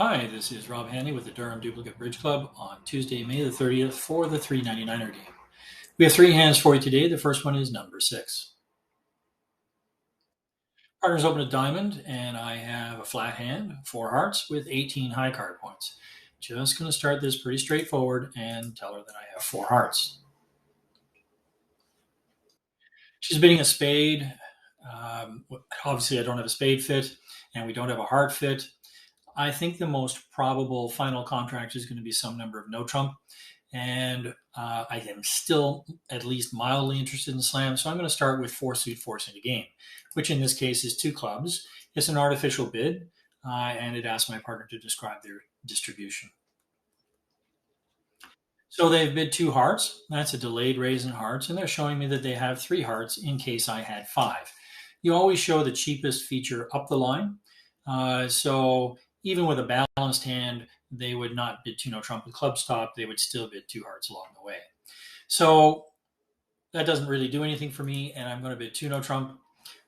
Hi, this is Rob Hanley with the Durham Duplicate Bridge Club on Tuesday, May the 30th for the 399er game. We have three hands for you today. The first one is number 6. Partners open a diamond, and I have a flat hand, 4 hearts with 18 high card points. Just going to start this pretty straightforward and tell her that I have 4 hearts. She's bidding a spade. Obviously, I don't have a spade fit, and we don't have a heart fit. I think the most probable final contract is going to be some number of no trump. And I am still at least mildly interested in slam. So I'm going to start with 4-suit forcing the game, which in this case is 2 clubs. It's an artificial bid, and it asks my partner to describe their distribution. So they've bid 2 hearts. That's a delayed raise in hearts, and they're showing me that they have 3 hearts in case I had 5. You always show the cheapest feature up the line. So even with a balanced hand, they would not bid 2 no trump with club stop. They would still bid 2 hearts along the way. So that doesn't really do anything for me, and I'm going to bid 2 no trump.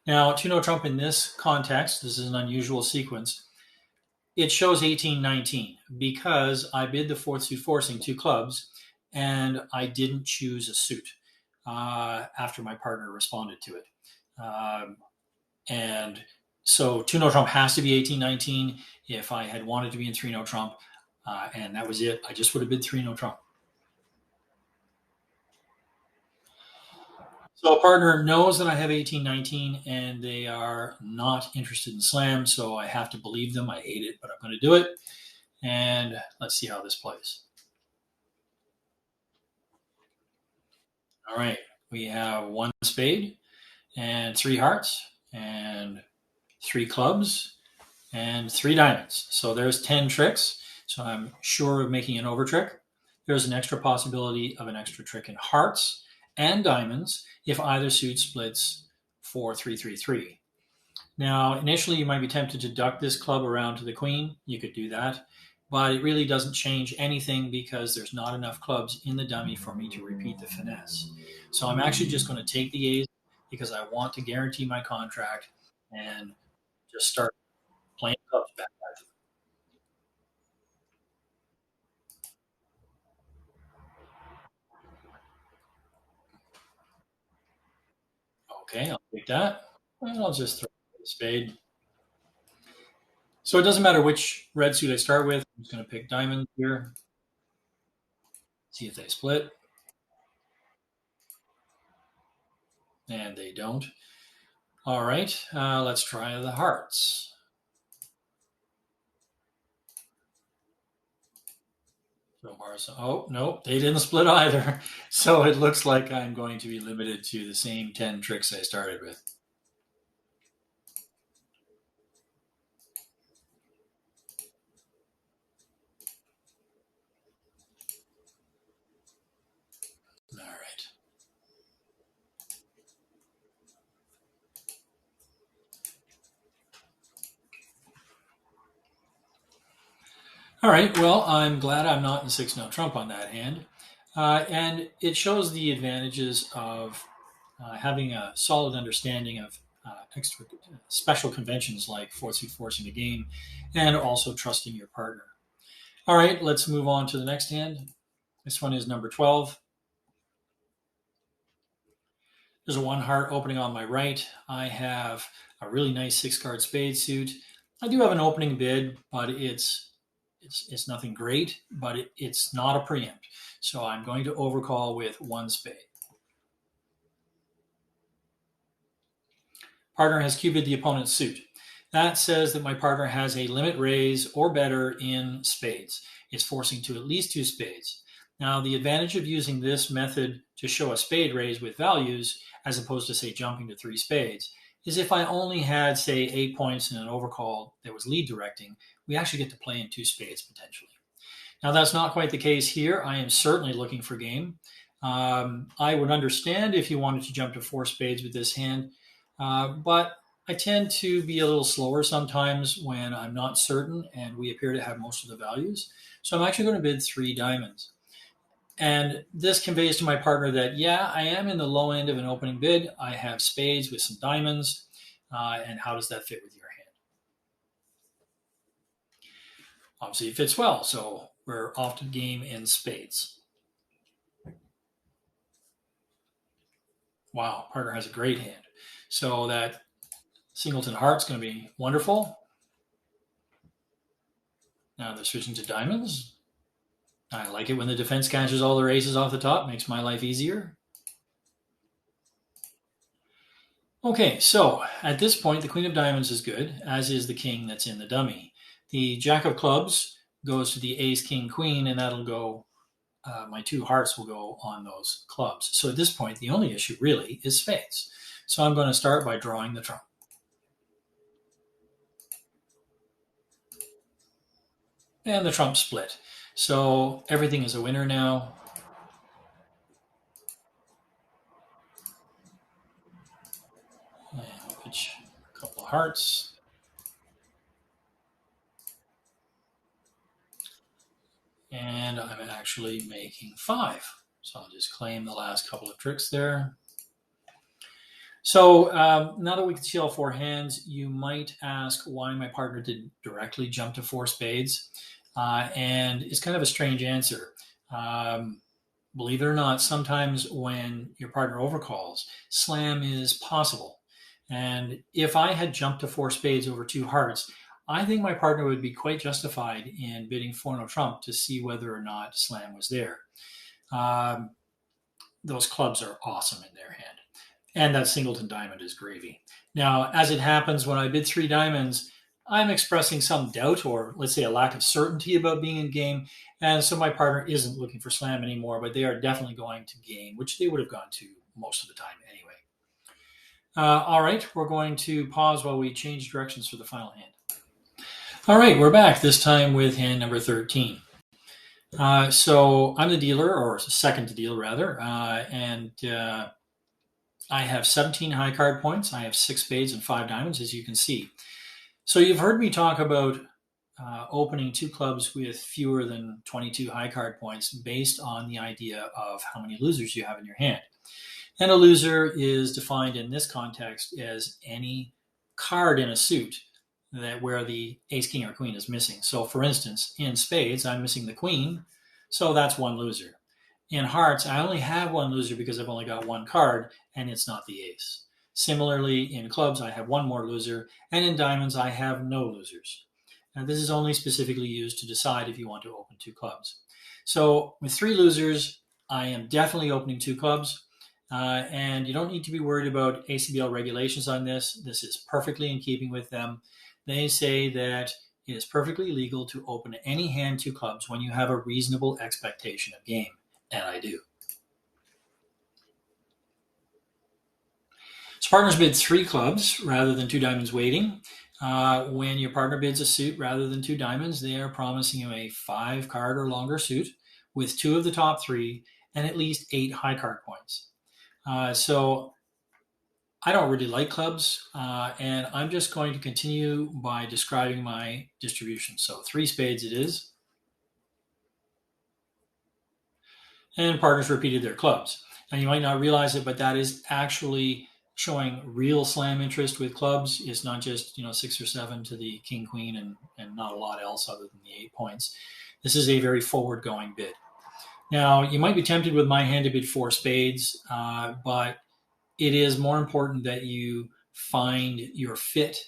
Now, 2 no trump in this context, this is an unusual sequence. It shows 18-19 because I bid the 4th suit forcing 2 clubs, and I didn't choose a suit after my partner responded to it. And so 2 no trump has to be 18-19. If I had wanted to be in 3 no trump, and that was it, I just would have bid 3 no trump. So a partner knows that I have 18-19, and they are not interested in slam, so I have to believe them. I hate it, but I'm going to do it. And let's see how this plays. All right, we have 1 spade and 3 hearts and 3 clubs and 3 diamonds. So there's 10 tricks. So I'm sure of making an over trick. There's an extra possibility of an extra trick in hearts and diamonds if either suit splits 4-3-3-3. Now, initially you might be tempted to duck this club around to the queen. You could do that, but it really doesn't change anything because there's not enough clubs in the dummy for me to repeat the finesse. So I'm actually just going to take the ace because I want to guarantee my contract and just start playing clubs back. Okay, I'll take that. And I'll just throw the spade. So it doesn't matter which red suit I start with. I'm just going to pick diamonds here. See if they split. And they don't. All right, let's try the hearts. Oh, no, they didn't split either. So it looks like I'm going to be limited to the same 10 tricks I started with. All right. All right, well, I'm glad I'm not in 6 no trump on that hand. And it shows the advantages of having a solid understanding of extra special conventions like 4th suit forcing the game and also trusting your partner. All right, let's move on to the next hand. This one is number 12. There's a 1 heart opening on my right. I have a really nice 6-card spade suit. I do have an opening bid, but it's nothing great, but it's not a preempt. So I'm going to overcall with 1 spade. Partner has cubed the opponent's suit. That says that my partner has a limit raise or better in spades. It's forcing to at least 2 spades. Now, the advantage of using this method to show a spade raise with values, as opposed to, say, jumping to 3 spades, is if I only had, say, 8 points in an overcall that was lead directing, we actually get to play in 2 spades potentially. Now, that's not quite the case here. I am certainly looking for game. I would understand if you wanted to jump to 4 spades with this hand, but I tend to be a little slower sometimes when I'm not certain and we appear to have most of the values. So I'm actually going to bid 3 diamonds. And this conveys to my partner that, yeah, I am in the low end of an opening bid. I have spades with some diamonds. And how does that fit with your hand? Obviously, it fits well, so we're off to the game in spades. Wow, partner has a great hand. So that singleton heart's going to be wonderful. Now they're switching to diamonds. I like it when the defense catches all the aces off the top. Makes my life easier. Okay, so at this point, the queen of diamonds is good, as is the king that's in the dummy. The jack of clubs goes to the ace, king, queen, and that'll go, my two hearts will go on those clubs. So at this point, the only issue really is spades. So I'm going to start by drawing the trump. And the trump split. So everything is a winner now. And I'll pitch a couple of hearts. And I'm actually making 5. So I'll just claim the last couple of tricks there. So now that we can see all 4 hands, you might ask why my partner didn't directly jump to 4 spades. And it's kind of a strange answer. Believe it or not, sometimes when your partner overcalls, slam is possible. And if I had jumped to 4 spades over 2 hearts, I think my partner would be quite justified in bidding 4 no trump to see whether or not slam was there. Those clubs are awesome in their hand. And that singleton diamond is gravy. Now, as it happens, when I bid 3 diamonds, I'm expressing some doubt or, let's say, a lack of certainty about being in game. And so my partner isn't looking for slam anymore, but they are definitely going to game, which they would have gone to most of the time anyway. All right, we're going to pause while we change directions for the final hand. All right, we're back, this time with hand number 13. So I'm the dealer, or second to deal, rather, and I have 17 high card points. I have 6 spades and 5 diamonds, as you can see. So you've heard me talk about opening 2 clubs with fewer than 22 high card points based on the idea of how many losers you have in your hand. And a loser is defined in this context as any card in a suit that where the ace, king, or queen is missing. So for instance, in spades, I'm missing the queen, so that's 1 loser. In hearts, I only have 1 loser because I've only got 1 card, and it's not the ace. Similarly, in clubs, I have 1 more loser, and in diamonds, I have no losers. Now, this is only specifically used to decide if you want to open 2 clubs. So with 3 losers, I am definitely opening 2 clubs, and you don't need to be worried about ACBL regulations on this. This is perfectly in keeping with them. They say that it is perfectly legal to open any hand 2 clubs when you have a reasonable expectation of game. And I do. So partners bid 3 clubs rather than 2 diamonds waiting. When your partner bids a suit rather than 2 diamonds, they are promising you a 5 card or longer suit with 2 of the top 3 and at least 8 high card points. So I don't really like clubs, and I'm just going to continue by describing my distribution. So 3 spades it is. And partners repeated their clubs. Now you might not realize it, but that is actually showing real slam interest with clubs. It's not just 6 or 7 to the king, queen, and not a lot else other than the 8 points. This is a very forward-going bid. Now you might be tempted with my hand to bid 4 spades, but it is more important that you find your fit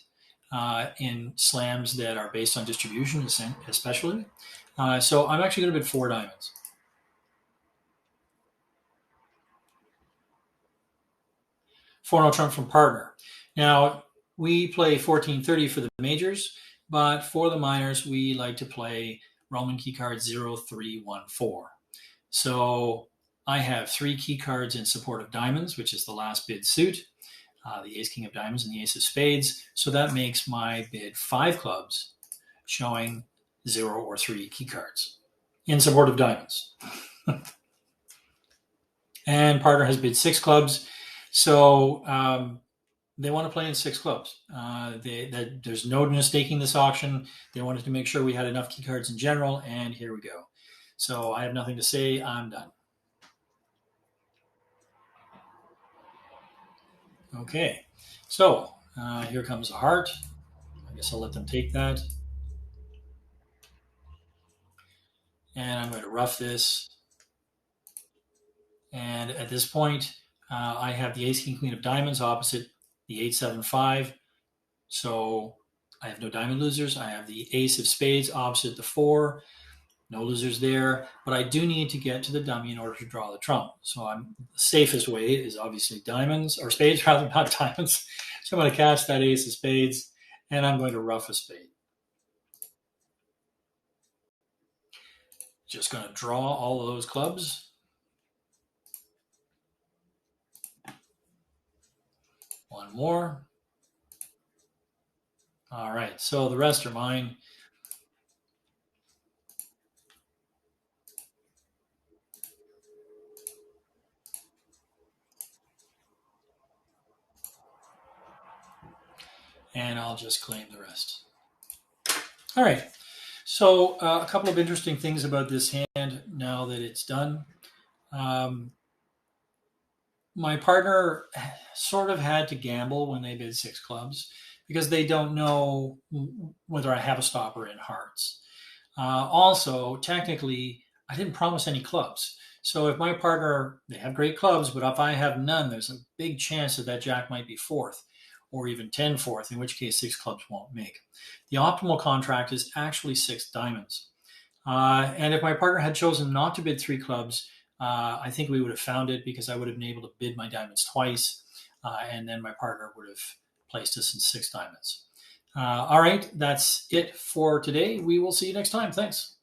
in slams that are based on distribution, especially. So I'm actually going to bid 4 diamonds. 4 no trump from partner. Now, we play 1430 for the majors, but for the minors, we like to play Roman key card 0314. So I have 3 key cards in support of diamonds, which is the last bid suit, the ace, king of diamonds, and the ace of spades. So that makes my bid 5 clubs, showing 0 or 3 key cards in support of diamonds. And partner has bid 6 clubs. So they want to play in 6 clubs. There's no mistaking this auction. They wanted to make sure we had enough key cards in general, and here we go. So I have nothing to say. I'm done. Okay, so here comes a heart. I guess I'll let them take that. and I'm going to rough this. And at this point, I have the ace king queen of diamonds opposite the 8-7-5. So I have no diamond losers. I have the ace of spades opposite the 4. No losers there. But I do need to get to the dummy in order to draw the trump. So the safest way is obviously diamonds, or spades rather, not diamonds. So I'm going to cast that ace of spades, and I'm going to rough a spade. Just going to draw all of those clubs. One more. All right, so the rest are mine. And I'll just claim the rest. All right, so a couple of interesting things about this hand now that it's done. My partner sort of had to gamble when they bid 6 clubs because they don't know whether I have a stopper in hearts. Also, technically, I didn't promise any clubs. So if my partner, they have great clubs, but if I have none, there's a big chance that jack might be 4th or even 10-4th, in which case 6 clubs won't make. The optimal contract is actually 6 diamonds. And if my partner had chosen not to bid 3 clubs, I think we would have found it because I would have been able to bid my diamonds twice, and then my partner would have placed us in 6 diamonds. All right, that's it for today. We will see you next time. Thanks.